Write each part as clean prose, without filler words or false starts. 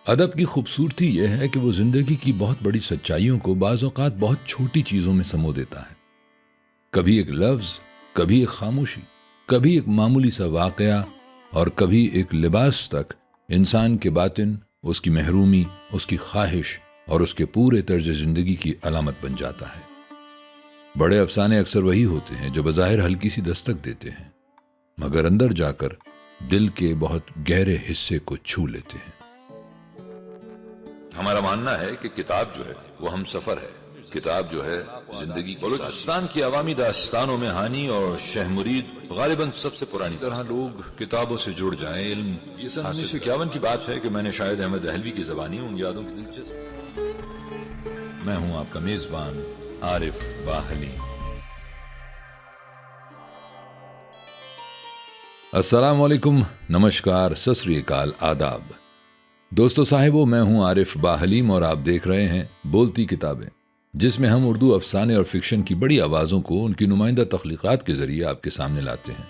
अदब की खूबसूरती यह है कि वो जिंदगी की बहुत बड़ी सच्चाइयों को बाज़ औक़ात बहुत छोटी चीज़ों में समो देता है। कभी एक लफ्ज़, कभी एक खामोशी, कभी एक मामूली सा वाक़या और कभी एक लिबास तक इंसान के बातिन, उसकी महरूमी, उसकी ख्वाहिश और उसके पूरे तर्ज ज़िंदगी की अलामत बन जाता है। बड़े अफसाने अक्सर वही होते हैं जो बज़ाहिर हल्की सी दस्तक देते हैं, मगर अंदर जाकर दिल के बहुत गहरे हिस्से को छू लेते हैं। हमारा मानना है कि किताब जो है वो हम सफर है। किताब जो है जिंदगी की। बलूचिस्तान की अवामी दास्तानों में हानी और शह मुरीद गालिबन सबसे पुरानी तरह लोग किताबों से जुड़ जाएं। इल्म ये सन 1951 की बात है कि मैंने शायद अहमद दहलवी की ज़बानी उन यादों की दिलचस्प। मैं हूं आपका मेजबान आरिफ बाहली। अस्सलाम वालेकुम, नमस्कार, सत श्री अकाल, आदाब। दोस्तों साहिबों, मैं हूं आरिफ बाहलीम और आप देख रहे हैं बोलती किताबें, जिसमें हम उर्दू अफसाने और फिक्शन की बड़ी आवाज़ों को उनकी नुमाइंदा तख्लीक़ात के ज़रिए आपके सामने लाते हैं।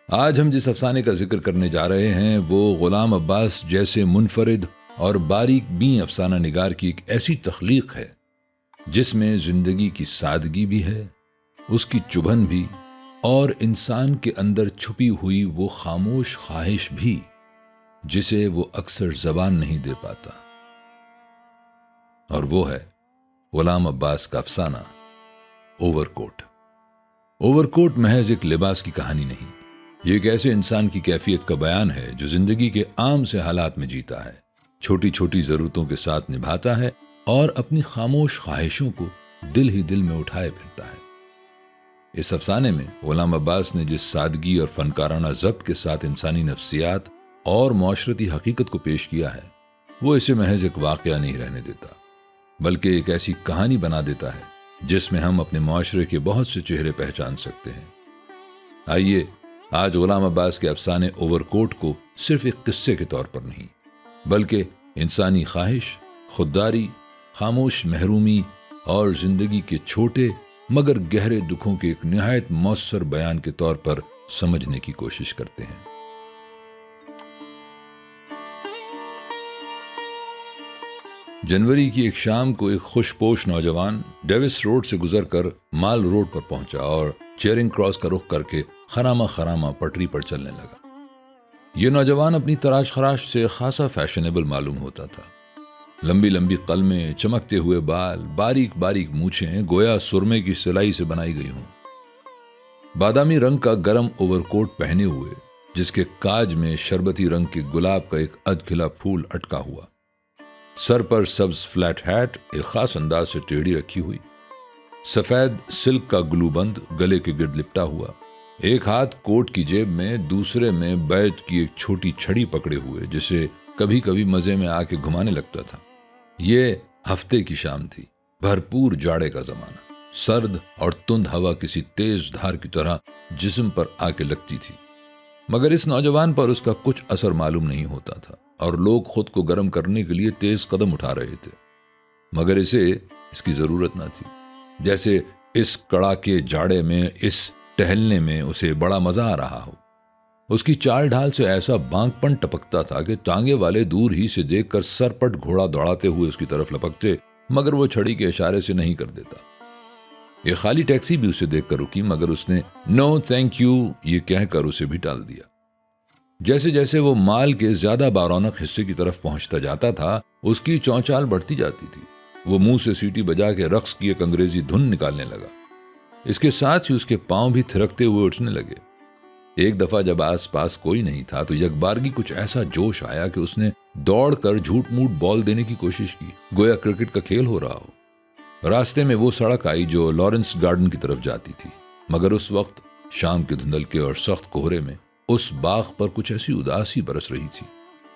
आज हम जिस अफसाने का जिक्र करने जा रहे हैं वो ग़ुलाम अब्बास जैसे मुनफरिद और बारीक बीं अफसाना निगार की एक ऐसी तख्लीक़ है जिसमें ज़िंदगी की सादगी भी है, उसकी चुभन भी, और इंसान के अंदर छुपी हुई वो खामोश ख्वाहिश भी जिसे वो अक्सर ज़बान नहीं दे पाता। और वो है ग़ुलाम अब्बास का अफसाना ओवरकोट। ओवरकोट महज एक लिबास की कहानी नहीं, ये एक ऐसे इंसान की कैफियत का बयान है जो जिंदगी के आम से हालात में जीता है, छोटी छोटी ज़रूरतों के साथ निभाता है और अपनी खामोश ख्वाहिशों को दिल ही दिल में उठाए फिरता है। इस अफसाने में ग़ुलाम अब्बास ने जिस सादगी और फनकाराना ज़ब्त के साथ इंसानी नफ्सियात और माशरती हकीकत को पेश किया है, वो इसे महज एक वाक़या नहीं रहने देता, बल्कि एक ऐसी कहानी बना देता है जिसमें हम अपने माशरे के बहुत से चेहरे पहचान सकते हैं। आइए आज ग़ुलाम अब्बास के अफसाने ओवरकोट को सिर्फ एक किस्से के तौर पर नहीं, बल्कि इंसानी ख्वाहिश, खुददारी, खामोश महरूमी और ज़िंदगी के छोटे मगर गहरे दुखों के एक निहायत मौसर बयान के तौर पर समझने की कोशिश करते हैं। जनवरी की एक शाम को एक खुशपोश नौजवान डेविस रोड से गुजरकर माल रोड पर पहुंचा और चेरिंग क्रॉस का रुख करके खरामा खरामा पटरी पर चलने लगा। यह नौजवान अपनी तराश खराश से खासा फैशनेबल मालूम होता था। लंबी लंबी कलमें, चमकते हुए बाल, बारीक बारीक मूछें गोया सुरमे की सिलाई से बनाई गई हों। बादामी रंग का गरम ओवरकोट पहने हुए, जिसके काज में शरबती रंग के गुलाब का एक अधखिला फूल अटका हुआ। सर पर सब्ज फ्लैट हैट एक खास अंदाज से टेढ़ी रखी हुई, सफेद सिल्क का ग्लूबंद गले के गिर्द लिपटा हुआ, एक हाथ कोट की जेब में, दूसरे में बैत की एक छोटी छड़ी पकड़े हुए, जिसे कभी कभी मजे में आके घुमाने लगता था। ये हफ्ते की शाम थी, भरपूर जाड़े का जमाना। सर्द और तुंद हवा किसी तेज धार की तरह जिस्म पर आके लगती थी, मगर इस नौजवान पर उसका कुछ असर मालूम नहीं होता था और लोग खुद को गर्म करने के लिए तेज कदम उठा रहे थे, मगर इसे इसकी जरूरत न थी। जैसे इस कड़ाके जाड़े में, इस टहलने में उसे बड़ा मजा आ रहा हो। उसकी चाल ढाल से ऐसा बांकपन टपकता था कि टांगे वाले दूर ही से देखकर सरपट घोड़ा दौड़ाते हुए उसकी तरफ लपकते, मगर वो छड़ी के इशारे से नहीं कर देता। ये खाली टैक्सी भी उसे देखकर रुकी, मगर उसने नो थैंक यू ये कहकर उसे भी टाल दिया। जैसे जैसे वो माल के ज्यादा बारौनक हिस्से की तरफ पहुंचता जाता था, उसकी चौचाल बढ़ती जाती थी। वो मुंह से सीटी बजा के रक्स की एक अंग्रेजी धुन निकालने लगा। इसके साथ ही उसके पांव भी थिरकते हुए उठने लगे। एक दफा जब आसपास कोई नहीं था तो यकबारगी कुछ ऐसा जोश आया कि उसने दौड़कर झूठ मूठ बॉल देने की कोशिश की, गोया क्रिकेट का खेल हो रहा हो। रास्ते में वो सड़क आई जो लॉरेंस गार्डन की तरफ जाती थी, मगर उस वक्त शाम के धुंधलके और सख्त कोहरे में उस बाग पर कुछ ऐसी उदासी बरस रही थी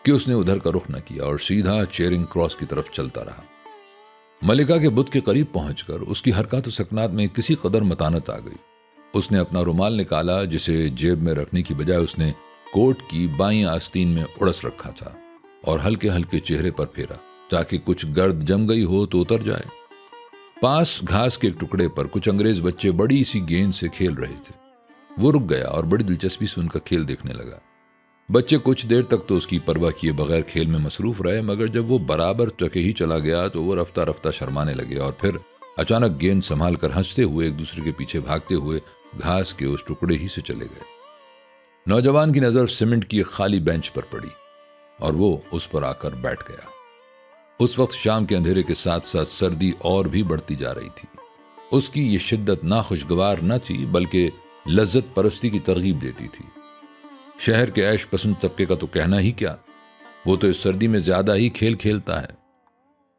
कि उसने उधर का रुख न किया और सीधा चेरिंग क्रॉस की तरफ चलता रहा। मलिका के बुत के करीब पहुंचकर उसकी हरकत सकनात में किसी कदर मतानत आ गई। उसने अपना रुमाल निकाला, जिसे जेब में रखने की बजाय उसने कोट की बाईं आस्तीन में उड़स रखा था, और हल्के हल्के चेहरे पर फेरा ताकि कुछ गर्द जम गई हो तो उतर जाए। पास घास के एक टुकड़े पर कुछ अंग्रेज बच्चे बड़ी सी गेंद से खेल रहे थे। वो रुक गया और बड़ी दिलचस्पी से उनका खेल देखने लगा। बच्चे कुछ देर तक तो उसकी परवाह किए बगैर खेल में मसरूफ रहे, मगर जब वो बराबर ट्रके ही चला गया तो वो रफ्ता रफ्ता शर्माने लगे और फिर अचानक गेंद संभाल कर हंसते हुए एक दूसरे के पीछे भागते हुए घास के उस टुकड़े ही से चले गए। नौजवान की नजर सीमेंट की एक खाली बेंच पर पड़ी और वो उस पर आकर बैठ गया। उस वक्त शाम के अंधेरे के साथ साथ सर्दी और भी बढ़ती जा रही थी। उसकी ये शिद्दत नाखुशगवार न थी बल्कि लज्जत परस्ती की तरगीब देती थी। शहर के ऐश पसंद तबके का तो कहना ही क्या, वो तो इस सर्दी में ज्यादा ही खेल खेलता है।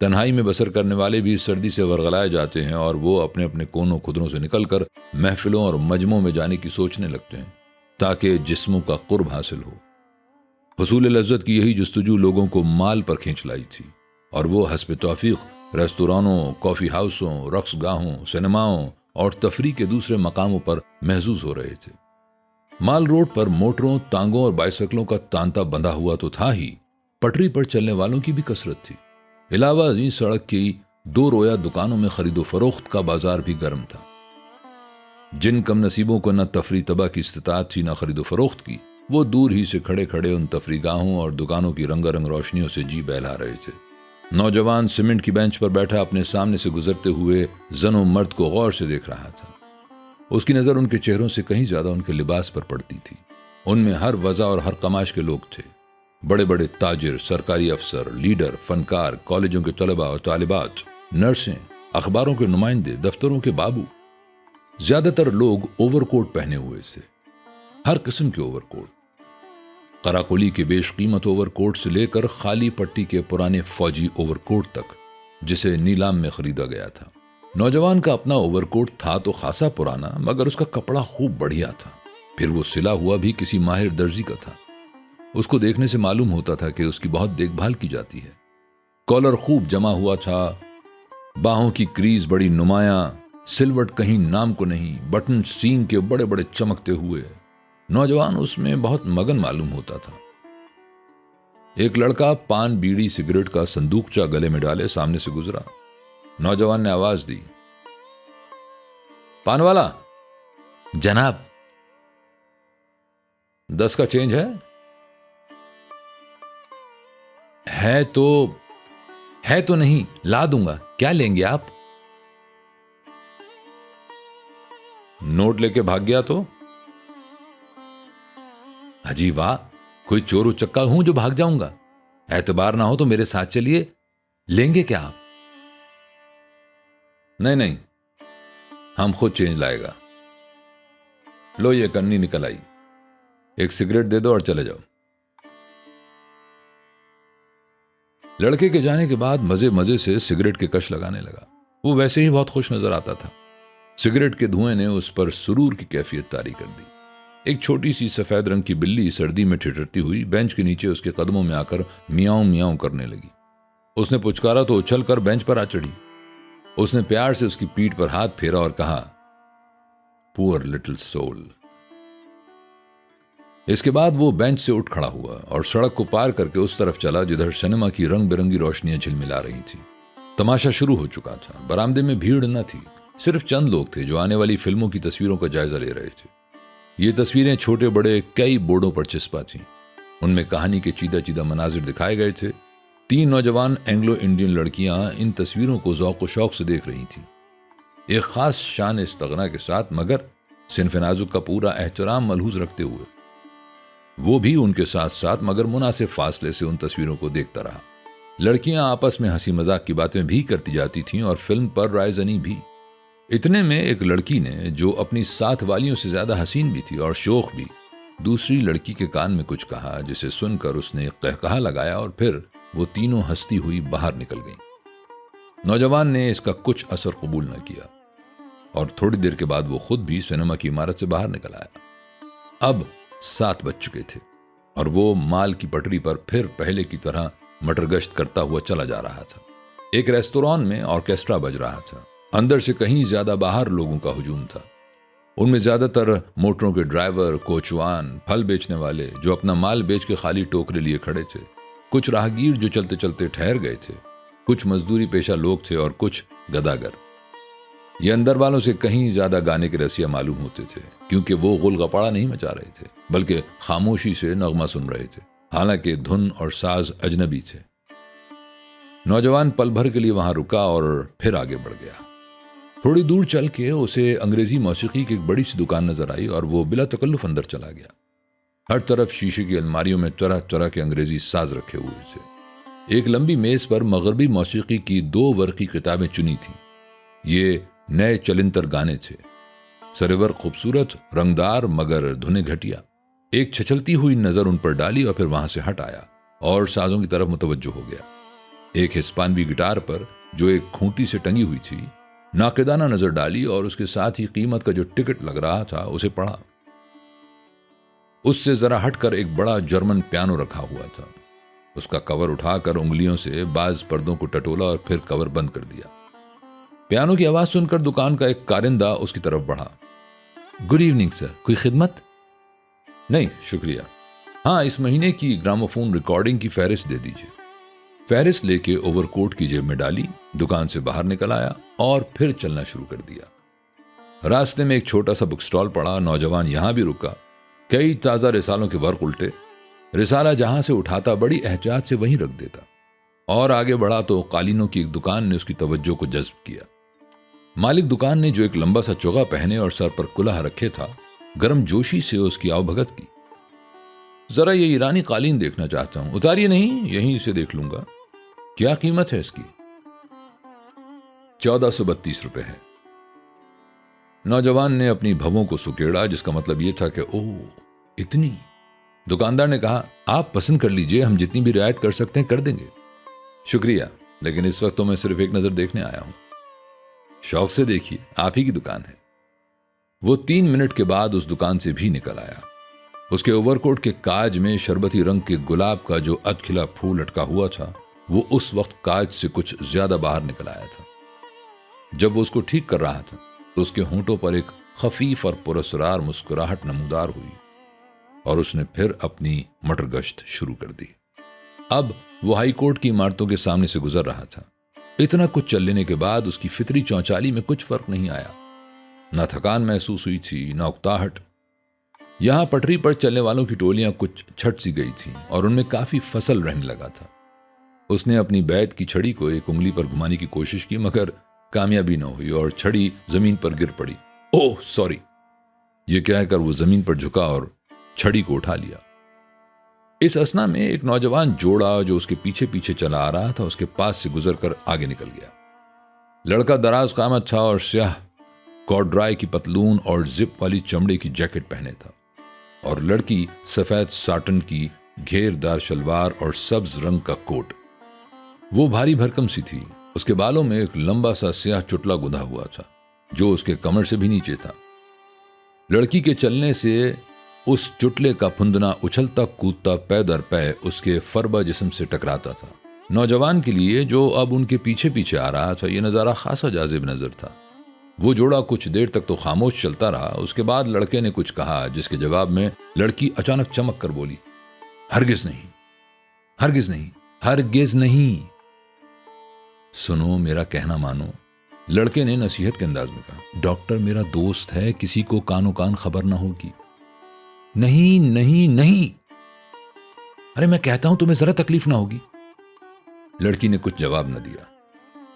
तन्हाई में बसर करने वाले भी इस सर्दी से वरगलाए जाते हैं और वो अपने अपने कोनों खुदरों से निकलकर महफिलों और मजमों में जाने की सोचने लगते हैं ताकि जिस्मों का कुर्ब हासिल हो। हुसूल लज्जत की यही जुस्तजू लोगों को माल पर खींच लाई थी और वो हस्ब तौफीक रेस्तोरानों, कॉफी हाउसों, रक्स गाहों, सिनेमाओं और तफरी के दूसरे मकामों पर महजूज हो रहे थे। माल रोड पर मोटरों, तांगों और बाइसिकलों का तांता बंधा हुआ तो था ही, पटरी पर चलने वालों की भी कसरत थी। इलावा अजी सड़क की दो रोया दुकानों में खरीदो फरोख्त का बाजार भी गर्म था। जिन कम नसीबों को न तफरी तबा की इस्तिताअत थी न खरीदो फरोख्त की, वो दूर ही से खड़े खड़े उन तफरीगाहों और दुकानों की रंगारंग रोशनियों से जी बहला रहे थे। नौजवान सीमेंट की बेंच पर बैठा अपने सामने से गुजरते हुए जनो मर्द को गौर से देख रहा था। उसकी नजर उनके चेहरों से कहीं ज्यादा उनके लिबास पर पड़ती थी। उनमें हर वजह और हर कमाश के लोग थे। बड़े बड़े ताजिर, सरकारी अफसर, लीडर, फनकार, कॉलेजों के तलबा और तालिबात, नर्सें, अखबारों के नुमाइंदे, दफ्तरों के बाबू। ज्यादातर लोग ओवरकोट पहने हुए थे, हर किस्म के ओवरकोट, कराकुली के बेशकीमत ओवरकोट से लेकर खाली पट्टी के पुराने फौजी ओवरकोट तक, जिसे नीलाम में खरीदा गया था। नौजवान का अपना ओवरकोट था तो खासा पुराना, मगर उसका कपड़ा खूब बढ़िया था। फिर वो सिला हुआ भी किसी माहिर दर्जी का था। उसको देखने से मालूम होता था कि उसकी बहुत देखभाल की जाती है। कॉलर खूब जमा हुआ था, बाहों की क्रीज बड़ी नुमाया, सिलवट कहीं नाम को नहीं, बटन सींग के बड़े बड़े चमकते हुए। नौजवान उसमें बहुत मगन मालूम होता था। एक लड़का पान, बीड़ी, सिगरेट का संदूकचा गले में डाले सामने से गुजरा। नौजवान ने आवाज दी, पान वाला। जनाब। 10 का चेंज है? है तो नहीं, ला दूंगा। क्या लेंगे आप? नोट लेके भाग गया तो? अजी वाह, कोई चोर उचक्का हूं जो भाग जाऊंगा? एतबार ना हो तो मेरे साथ चलिए। लेंगे क्या आप? नहीं, हम खुद चेंज लाएगा। लो ये कन्नी निकल आई, एक सिगरेट दे दो और चले जाओ। लड़के के जाने के बाद मजे मजे से सिगरेट के कश लगाने लगा। वो वैसे ही बहुत खुश नजर आता था। सिगरेट के धुएं ने उस पर सुरूर की कैफियत तारी कर दी। एक छोटी सी सफेद रंग की बिल्ली सर्दी में ठिठुरती हुई बेंच के नीचे उसके कदमों में आकर मियाऊं मियाऊं करने लगी। उसने पुचकारा तो उछलकर बेंच पर आ चढ़ी। उसने प्यार से उसकी पीठ पर हाथ फेरा और कहा, पुअर लिटिल सोल। इसके बाद वो बेंच से उठ खड़ा हुआ और सड़क को पार करके उस तरफ चला जिधर सिनेमा की रंग बिरंगी रोशनियां झिलमिला रही थी। तमाशा शुरू हो चुका था। बरामदे में भीड़ न थी, सिर्फ चंद लोग थे जो आने वाली फिल्मों की तस्वीरों का जायजा ले रहे थे। ये तस्वीरें छोटे बड़े कई बोर्डों पर चिस्पा थीं। उनमें कहानी के चीदा चीदा मनाजिर दिखाए गए थे। 3 नौजवान एंग्लो इंडियन लड़कियां इन तस्वीरों को ज़ौक़ व शौक से देख रही थीं, एक खास शान इस्तग़ना के साथ, मगर सिन्फ़ नाज़ुक का पूरा एहतराम मलहूज़ रखते हुए। वो भी उनके साथ साथ मगर मुनासिब फासले से उन तस्वीरों को देखता रहा। लड़कियां आपस में हंसी मजाक की बातें भी करती जाती थीं और फिल्म पर रायजनी भी। इतने में एक लड़की ने, जो अपनी साथ वालियों से ज्यादा हसीन भी थी और शोख भी, दूसरी लड़की के कान में कुछ कहा, जिसे सुनकर उसने कहकहा लगाया और फिर वो तीनों हंसती हुई बाहर निकल गईं। नौजवान ने इसका कुछ असर कबूल न किया और थोड़ी देर के बाद वो खुद भी सिनेमा की इमारत से बाहर निकल आया। अब 7 बज चुके थे और वो माल की पटरी पर फिर पहले की तरह मटर गश्त करता हुआ चला जा रहा था। एक रेस्तोरां में ऑर्केस्ट्रा बज रहा था। अंदर से कहीं ज्यादा बाहर लोगों का हुजूम था। उनमें ज्यादातर मोटरों के ड्राइवर, कोचवान, फल बेचने वाले जो अपना माल बेच के खाली टोकरे लिए खड़े थे, कुछ राहगीर जो चलते चलते ठहर गए थे, कुछ मजदूरी पेशा लोग थे और कुछ गदागर। ये अंदर वालों से कहीं ज्यादा गाने के रसिया मालूम होते थे, क्योंकि वो गुलगपाड़ा नहीं मचा रहे थे, बल्कि खामोशी से नगमा सुन रहे थे, हालांकि धुन और साज अजनबी थे। नौजवान पल भर के लिए वहां रुका और फिर आगे बढ़ गया। थोड़ी दूर चल के उसे अंग्रेजी मौसीकी की एक बड़ी सी दुकान नजर आई और वो बिला तकल्लुफ अंदर चला गया। हर तरफ शीशे की अलमारियों में तरह तरह के अंग्रेजी साज रखे हुए थे। एक लंबी मेज पर मगरबी मौसीकी की 2 वर्की किताबें चुनी थी। ये नए चलिंतर गाने थे, सरेवर खूबसूरत, रंगदार मगर धुने घटिया। एक छचलती हुई नजर उन पर डाली और फिर वहां से हट आया और साजों की तरफ मुतवज्जो हो गया। एक हिस्पानवी गिटार पर जो एक खूंटी से टंगी हुई थी, नाकिदाना नजर डाली और उसके साथ ही कीमत का जो टिकट लग रहा था उसे पढ़ा। उससे जरा हटकर एक बड़ा जर्मन पियानो रखा हुआ था। उसका कवर उठाकर उंगलियों से बाज पर्दों को टटोला और फिर कवर बंद कर दिया। पियानो की आवाज सुनकर दुकान का एक कारिंदा उसकी तरफ बढ़ा। गुड इवनिंग सर, कोई खिदमत? नहीं शुक्रिया। हाँ, इस महीने की ग्रामोफोन रिकॉर्डिंग की फहरिस्त दे दीजिए। फहरिस्त लेके ओवरकोट की जेब में डाली, दुकान से बाहर निकल आया और फिर चलना शुरू कर दिया। रास्ते में एक छोटा सा बुक स्टॉल पड़ा। नौजवान यहां भी रुका। कई ताजा रिसालों के वर्क उल्टे, रिसाला जहां से उठाता बड़ी एहतियात से वहीं रख देता। और आगे बढ़ा तो कालीनों की एक दुकान ने उसकी तवज्जो को जज्ब किया। मालिक दुकान ने, जो एक लंबा सा चोगा पहने और सर पर कुल्हा रखे था, गर्म जोशी से उसकी आवभगत की। जरा ये ईरानी कालीन देखना चाहता हूं। उतारिए नहीं, यहीं से देख लूंगा। क्या कीमत है इसकी? 1432 रुपए है। नौजवान ने अपनी भवों को सुकेड़ा, जिसका मतलब यह था कि ओह इतनी। दुकानदार ने कहा, आप पसंद कर लीजिए, हम जितनी भी रियायत कर सकते हैं कर देंगे। शुक्रिया, लेकिन इस वक्त तो मैं सिर्फ एक नजर देखने आया हूं। शौक से देखिए, आप ही की दुकान है। वो 3 मिनट के बाद उस दुकान से भी निकल आया। उसके ओवरकोट के काज में शरबती रंग के गुलाब का जो अधखिला फूल लटका हुआ था, वो उस वक्त काज से कुछ ज्यादा बाहर निकल आया था। जब वो उसको ठीक कर रहा था तो उसके होंठों पर एक खफीफ और पुरस्कार मुस्कुराहट नमूदार हुई और उसने फिर अपनी मटर गश्त शुरू कर दी। अब वो हाईकोर्ट की इमारतों के सामने से गुजर रहा था। इतना कुछ चल लेने के बाद उसकी फितरी चौचाली में कुछ फर्क नहीं आया। न थकान महसूस हुई थी, न उकताहट। यहां पटरी पर चलने वालों की टोलियां कुछ छट सी गई थीं और उनमें काफी फसल रहने लगा था। उसने अपनी बैत की छड़ी को एक उंगली पर घुमाने की कोशिश की, मगर कामयाबी न हुई और छड़ी जमीन पर गिर पड़ी। ओह सॉरी, यह कहकर वो जमीन पर झुका और छड़ी को उठा लिया। इस असना में एक नौजवान जोड़ा जो उसके पीछे पीछे चला आ रहा था, उसके पास से गुजरकर आगे निकल गया। लड़का दराज कामत था और स्याह कॉर्डराय की पतलून और जिप वाली चमड़े की जैकेट पहने था, और लड़की सफेद साटन की घेरदार शलवार और सब्ज रंग का कोट। वो भारी भरकम सी थी। उसके बालों में एक लंबा सा स्याह चुटला गुंधा हुआ था जो उसके कमर से भी नीचे था। लड़की के चलने से उस चुटले का फुंदना उछलता कूदता पै दर पै उसके फरबा जिस्म से टकराता था। नौजवान के लिए, जो अब उनके पीछे पीछे आ रहा था, यह नजारा खासा जाजिब नजर था। वो जोड़ा कुछ देर तक तो खामोश चलता रहा। उसके बाद लड़के ने कुछ कहा, जिसके जवाब में लड़की अचानक चमक कर बोली, हरगिज नहीं, हरगिज नहीं, हरगिज नहीं। सुनो, मेरा कहना मानो, लड़के ने नसीहत के अंदाज में कहा। डॉक्टर मेरा दोस्त है, किसी को कानो कान खबर ना होगी। नहीं नहीं नहीं, अरे मैं कहता हूं तुम्हें जरा तकलीफ ना होगी। लड़की ने कुछ जवाब न दिया।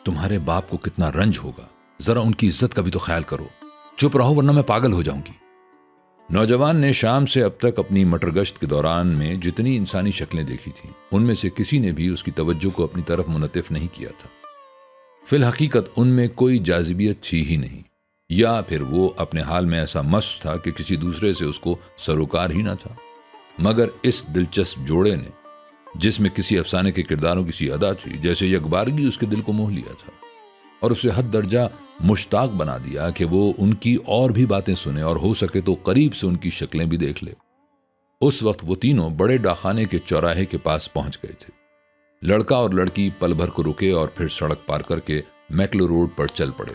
तुम्हारे बाप को कितना रंज होगा, जरा उनकी इज्जत का भी तो ख्याल करो। चुप रहो वरना मैं पागल हो जाऊंगी। नौजवान ने शाम से अब तक अपनी मटरगश्त के दौरान में जितनी इंसानी शक्लें देखी थीं, उनमें से किसी ने भी उसकी तवज्जो को अपनी तरफ मुनतिफ नहीं किया था। फिल हकीकत उनमें कोई जाजिबियत थी ही नहीं, या फिर वो अपने हाल में ऐसा मस्त था कि किसी दूसरे से उसको सरोकार ही ना था। मगर इस दिलचस्प जोड़े ने, जिसमें किसी अफसाने के किरदारों की सी अदा थी, जैसे यकबारगी उसके दिल को मोह लिया था और उसे हद दर्जा मुश्ताक बना दिया कि वो उनकी और भी बातें सुने और हो सके तो करीब से उनकी शक्लें भी देख ले। उस वक्त वो तीनों बड़े डाखाने के चौराहे के पास पहुंच गए थे। लड़का और लड़की पल भर को रुके और फिर सड़क पार करके मैक्लो रोड पर चल पड़े।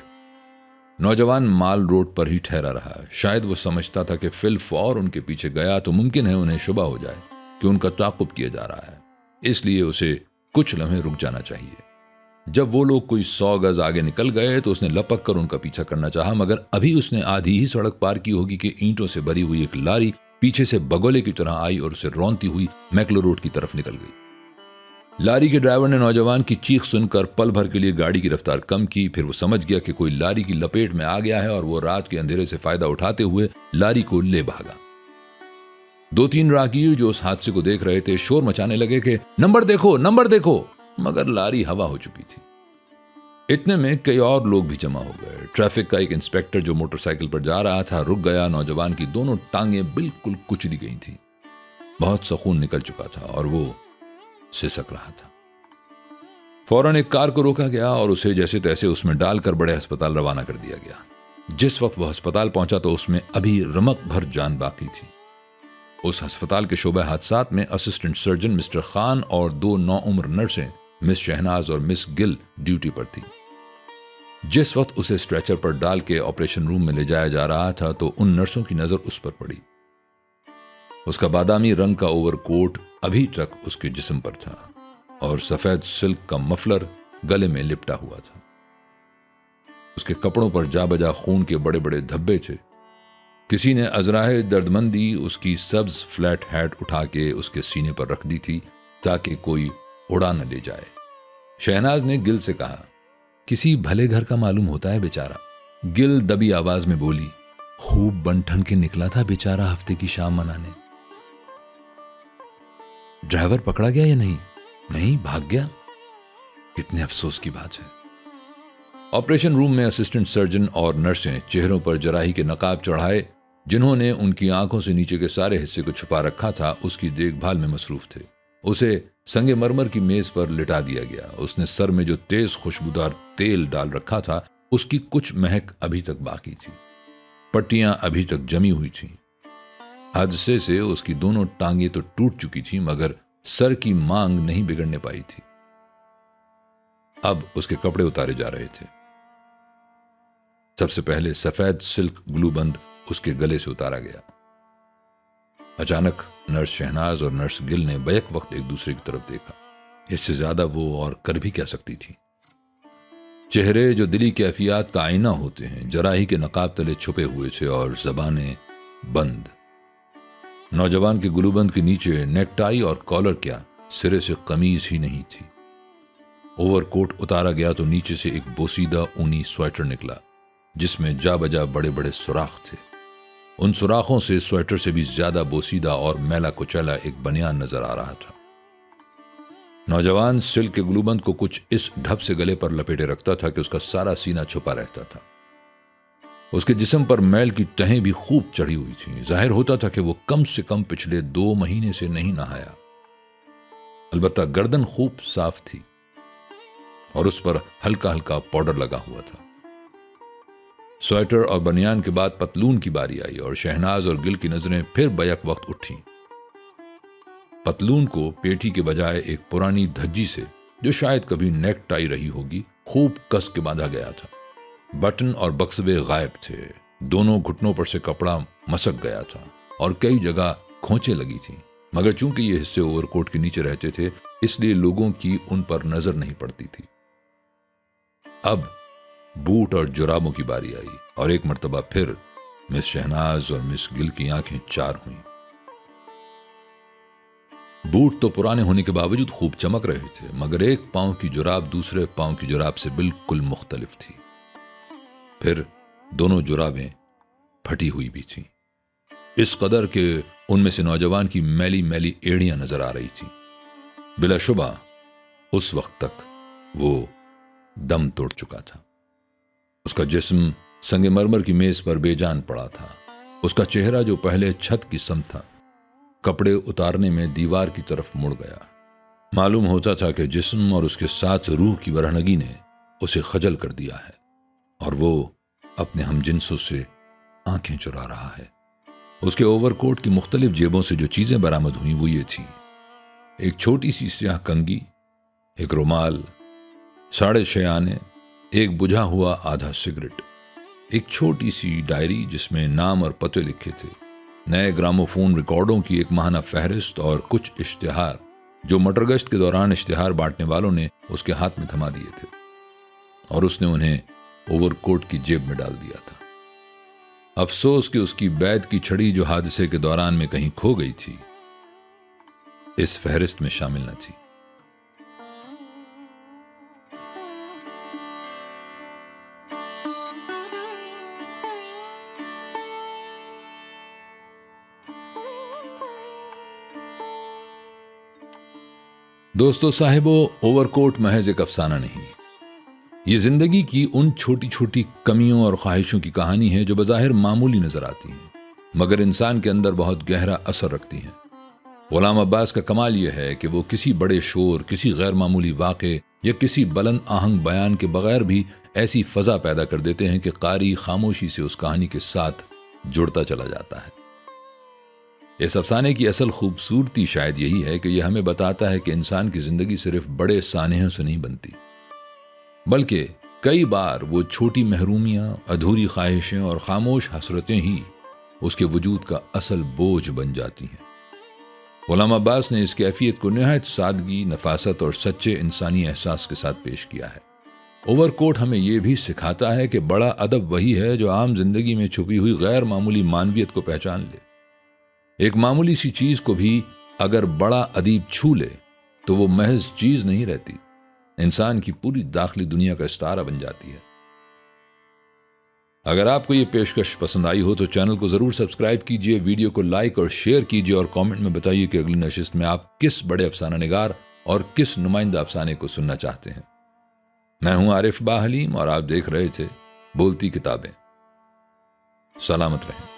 नौजवान माल रोड पर ही ठहरा रहा। शायद वो समझता था कि फिल फौर उनके पीछे गया तो मुमकिन है उन्हें शुबा हो जाए कि उनका ताक़ुब किया जा रहा है, इसलिए उसे कुछ लम्हे रुक जाना चाहिए। जब वो लोग कोई 100 गज आगे निकल गए तो उसने लपक कर उनका पीछा करना चाहा, मगर अभी उसने आधी ही सड़क पार की होगी कि ईंटों से भरी हुई एक लारी पीछे से बगोले की तरह आई और उसे रौंदती हुई मैक्लो रोड की तरफ निकल गई। लारी के ड्राइवर ने नौजवान की चीख सुनकर पल भर के लिए गाड़ी की रफ्तार कम की। फिर वो समझ गया कि कोई लारी की लपेट में आ गया है और वो रात के अंधेरे से फायदा उठाते हुए लारी को ले भागा। 2-3 राहगीर जो उस हादसे को देख रहे थे शोर मचाने लगे कि नंबर देखो, नंबर देखो, मगर लारी हवा हो चुकी थी। इतने में कई और लोग भी जमा हो गए। ट्रैफिक का एक इंस्पेक्टर जो मोटरसाइकिल पर जा रहा था रुक गया। नौजवान की दोनों टांगें बिल्कुल कुचली गई थी। बहुत सा खून निकल चुका था और वो सिसक रहा था। फौरन एक कार को रोका गया और उसे जैसे तैसे उसमें डालकर बड़े अस्पताल रवाना कर दिया गया। जिस वक्त वह अस्पताल पहुंचा तो उसमें अभी रमक भर जान बाकी थी। उस अस्पताल के शोबा हादसात में असिस्टेंट सर्जन मिस्टर खान और 2 नौउम्र नर्सें मिस शहनाज और मिस गिल ड्यूटी पर थी। जिस वक्त उसे स्ट्रेचर पर डाल के ऑपरेशन रूम में ले जाया जा रहा था तो उन नर्सों की नजर उस पर पड़ी। उसका बादामी रंग का ओवरकोट अभी तक उसके जिस्म पर था और सफेद सिल्क का मफलर गले में लिपटा हुआ था। उसके कपड़ों पर जा बजा खून के बड़े बड़े धब्बे थे। किसी ने अजराहे दर्दमंदी उसकी सब्ज फ्लैट हैट उठा के उसके सीने पर रख दी थी ताकि कोई उड़ा न ले जाए। शहनाज ने गिल से कहा, किसी भले घर का मालूम होता है बेचारा। गिल दबी आवाज में बोली, खूब बन-ठन के निकला था बेचारा हफ्ते की शाम मनाने। ड्राइवर पकड़ा गया या नहीं? नहीं, भाग गया। कितने अफसोस की बात है। ऑपरेशन रूम में असिस्टेंट सर्जन और नर्सें चेहरों पर जराही के नकाब चढ़ाए जिन्होंने उनकी आंखों से नीचे के सारे हिस्से को छुपा रखा था उसकी देखभाल में मसरूफ थे। उसे संगमरमर की मेज पर लिटा दिया गया। उसने सर में जो तेज खुशबूदार तेल डाल रखा था उसकी कुछ महक अभी तक बाकी थी। पट्टियां अभी तक जमी हुई थीं। हादसे से उसकी दोनों टांगें तो टूट चुकी थीं मगर सर की मांग नहीं बिगड़ने पाई थी। अब उसके कपड़े उतारे जा रहे थे। सबसे पहले सफेद सिल्क ग्लूबंद उसके गले से उतारा गया। अचानक नर्स शहनाज और नर्स गिल ने बैक वक्त एक दूसरे की तरफ देखा। इससे ज्यादा वो और कर भी क्या सकती थी। चेहरे जो दिली कैफियत का आईना होते हैं जराही के नकाब तले छुपे हुए थे और जबानें बंद। नौजवान के गुलूबंद के नीचे नेकटाई और कॉलर क्या, सिरे से कमीज ही नहीं थी। ओवरकोट उतारा गया तो नीचे से एक बोसीदा ऊनी स्वेटर निकला जिसमें जा बजा बड़े बड़े सुराख थे। उन सुराखों से स्वेटर से भी ज्यादा बोसीदा और मैला कुचैला एक बनियान नजर आ रहा था। नौजवान सिल्क के ग्लूबंद को कुछ इस ढब से गले पर लपेटे रखता था कि उसका सारा सीना छुपा रहता था। उसके जिस्म पर मैल की तहें भी खूब चढ़ी हुई थीं। जाहिर होता था कि वो कम से कम पिछले 2 महीने से नहीं नहाया। अलबत्ता गर्दन खूब साफ थी और उस पर हल्का हल्का पाउडर लगा हुआ था। स्वेटर और बनियान के बाद पतलून की बारी आई और शहनाज और गिल की नजरें फिर बैक वक्त उठी। पतलून को पेठी के बजाय एक पुरानी धज्जी से, जो शायद कभी नेक टाई रही होगी, खूब कस के बांधा गया था। बटन और बक्सवे गायब थे। दोनों घुटनों पर से कपड़ा मसक गया था और कई जगह खोंचे लगी थी, मगर चूंकि ये हिस्से ओवरकोट के नीचे रहते थे इसलिए लोगों की उन पर नजर नहीं पड़ती थी। अब बूट और जुराबों की बारी आई और एक मर्तबा फिर मिस शहनाज और मिस गिल की आंखें चार हुईं। बूट तो पुराने होने के बावजूद खूब चमक रहे थे, मगर एक पांव की जुराब दूसरे पांव की जुराब से बिल्कुल मुख्तलिफ थी। फिर दोनों जुराबें फटी हुई भी थीं, इस कदर के उनमें से नौजवान की मैली मैली एड़ियां नजर आ रही थीं। बिलाशुबा उस वक्त तक वो दम तोड़ चुका था। उसका जिस्म संगमरमर की मेज पर बेजान पड़ा था। उसका चेहरा जो पहले छत की सम था, कपड़े उतारने में दीवार की तरफ मुड़ गया। मालूम होता था कि जिस्म और उसके साथ रूह की वरहनगी ने उसे खजल कर दिया है और वो अपने हमजिंसों से आंखें चुरा रहा है। उसके ओवरकोट की मुख्तलिफ जेबों से जो चीजें बरामद हुई वो ये थी: एक छोटी सी स्याह कंगी, एक रुमाल, 6.5 आने, एक बुझा हुआ आधा सिगरेट, एक छोटी सी डायरी जिसमें नाम और पते लिखे थे, नए ग्रामोफोन रिकॉर्डों की एक माहाना फहरिस्त और कुछ इश्तिहार जो मटरगश्त के दौरान इश्तिहार बांटने वालों ने उसके हाथ में थमा दिए थे और उसने उन्हें ओवरकोट की जेब में डाल दिया था। अफसोस कि उसकी बैत की छड़ी जो हादसे के दौरान में कहीं खो गई थी, इस फहरिस्त में शामिल न थी। दोस्तों साहिबो, ओवरकोट महज एक अफसाना नहीं, ये जिंदगी की उन छोटी छोटी कमियों और ख्वाहिशों की कहानी है जो बज़ाहिर मामूली नजर आती हैं, मगर इंसान के अंदर बहुत गहरा असर रखती हैं। गुलाम अब्बास का कमाल यह है कि वो किसी बड़े शोर, किसी गैर मामूली वाक़े या किसी बुलंद आहंग बयान के बगैर भी ऐसी फ़ज़ा पैदा कर देते हैं कि कारी खामोशी से उस कहानी के साथ जुड़ता चला जाता है। इस अफसाने की असल खूबसूरती शायद यही है कि यह हमें बताता है कि इंसान की ज़िंदगी सिर्फ बड़े सानेहों से नहीं बनती, बल्कि कई बार वो छोटी महरूमियां, अधूरी ख्वाहिशें और खामोश हसरतें ही उसके वजूद का असल बोझ बन जाती हैं। गुलाम अब्बास ने इस कैफियत को निहायत सादगी, नफासत और सच्चे इंसानी एहसास के साथ पेश किया है। ओवरकोट हमें यह भी सिखाता है कि बड़ा अदब वही है जो आम जिंदगी में छुपी हुई गैर मामूली मानवियत को पहचान ले। एक मामूली सी चीज को भी अगर बड़ा अदीब छू ले तो वो महज चीज नहीं रहती, इंसान की पूरी दाखिली दुनिया का इस्तारा बन जाती है। अगर आपको ये पेशकश पसंद आई हो तो चैनल को जरूर सब्सक्राइब कीजिए, वीडियो को लाइक और शेयर कीजिए और कमेंट में बताइए कि अगली नशिस्त में आप किस बड़े अफसाना निगार और किस नुमाइंदा अफसाने को सुनना चाहते हैं। मैं हूं आरिफ बा हलीम और आप देख रहे थे बोलती किताबें। सलामत रहें।